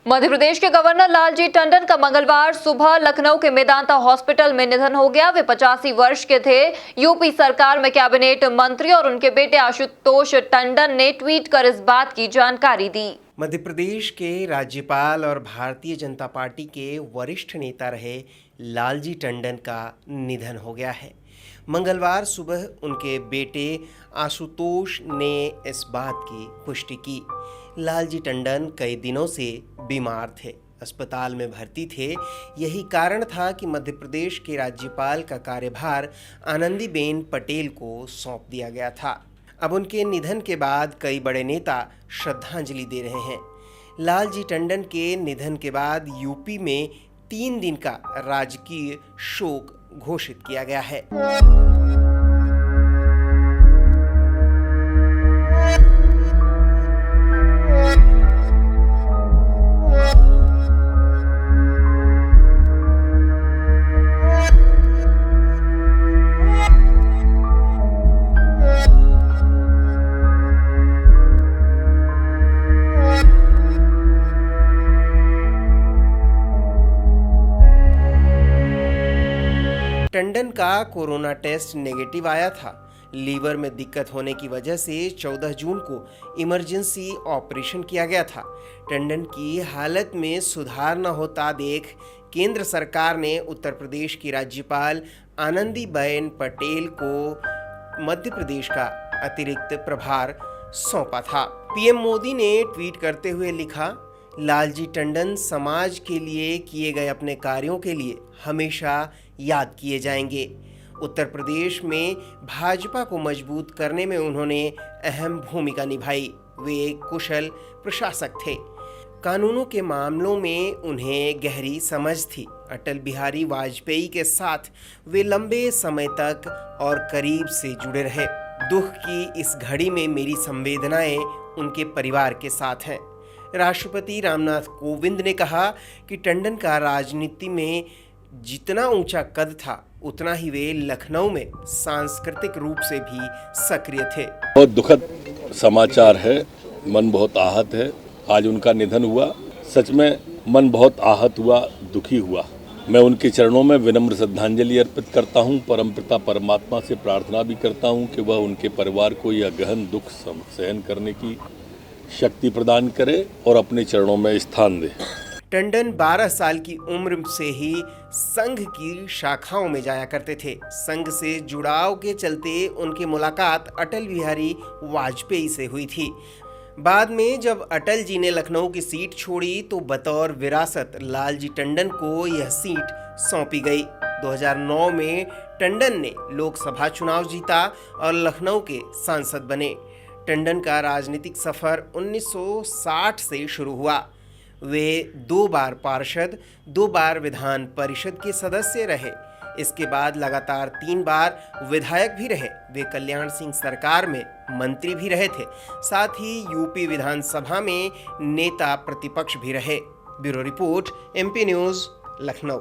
मध्य प्रदेश के गवर्नर लालजी टंडन का मंगलवार सुबह लखनऊ के मेदांता हॉस्पिटल में निधन हो गया। वे 85 वर्ष के थे। यूपी सरकार में कैबिनेट मंत्री और उनके बेटे आशुतोष टंडन ने ट्वीट कर इस बात की जानकारी दी। मध्य प्रदेश के राज्यपाल और भारतीय जनता पार्टी के वरिष्ठ नेता रहे लालजी टंडन का निधन हो गया है। मंगलवार सुबह उनके बेटे आशुतोष ने इस बात की पुष्टि की। लालजी टंडन कई दिनों से बीमार थे, अस्पताल में भर्ती थे। यही कारण था कि मध्य प्रदेश के राज्यपाल का कार्यभार आनंदीबेन पटेल को सौंप दिया गया था। अब उनके निधन के बाद कई बड़े नेता श्रद्धांजलि दे रहे हैं। लालजी टंडन के निधन के बाद यूपी में 3 दिन का राजकीय शोक घोषित किया गया है। टंडन का कोरोना टेस्ट नेगेटिव आया था। लीवर में दिक्कत होने की वजह से 14 जून को इमरजेंसी ऑपरेशन किया गया था। टंडन की हालत में सुधार न होता देख केंद्र सरकार ने उत्तर प्रदेश की राज्यपाल आनंदीबेन पटेल को मध्य प्रदेश का अतिरिक्त प्रभार सौंपा था। पीएम मोदी ने ट्वीट करते हुए लिखा, लालजी टंडन समाज के लिए किए गए अपने कार्यों के लिए हमेशा याद किए जाएंगे। उत्तर प्रदेश में भाजपा को मजबूत करने में उन्होंने अहम भूमिका निभाई। वे एक कुशल प्रशासक थे। कानूनों के मामलों में उन्हें गहरी समझ थी। अटल बिहारी वाजपेयी के साथ वे लंबे समय तक और करीब से जुड़े रहे। दुख की इस घड़ी में मेरी संवेदनाएं उनके परिवार के साथ हैं। राष्ट्रपति रामनाथ कोविंद ने कहा कि टंडन का राजनीति में जितना ऊंचा कद था उतना ही वे लखनऊ में सांस्कृतिक रूप से भी सक्रिय थे। बहुत दुखद समाचार है, मन बहुत आहत है। आज उनका निधन हुआ। सच में मन बहुत आहत हुआ, दुखी हुआ। मैं उनके चरणों में विनम्र श्रद्धांजलि अर्पित करता हूं। परमपिता परमात्मा से प्रार्थना भी करता हूं कि वह उनके परिवार को यह गहन दुख सहन करने की शक्ति प्रदान करे और अपने चरणों में स्थान दे। टंडन 12 साल की उम्र से ही संघ की शाखाओं में जाया करते थे। संघ से जुड़ाव के चलते उनकी मुलाकात अटल बिहारी वाजपेयी से हुई थी। बाद में जब अटल जी ने लखनऊ की सीट छोड़ी तो बतौर विरासत लालजी टंडन को यह सीट सौंपी गई। 2009 में टंडन ने लोकसभा चुनाव जीता और लखनऊ के सांसद बने। टंडन का राजनीतिक सफर 1960 से शुरू हुआ। वे 2 बार पार्षद, 2 बार विधान परिषद के सदस्य रहे। इसके बाद लगातार 3 बार विधायक भी रहे। वे कल्याण सिंह सरकार में मंत्री भी रहे थे। साथ ही यूपी विधानसभा में नेता प्रतिपक्ष भी रहे। Bureau report, MP news, Lucknow.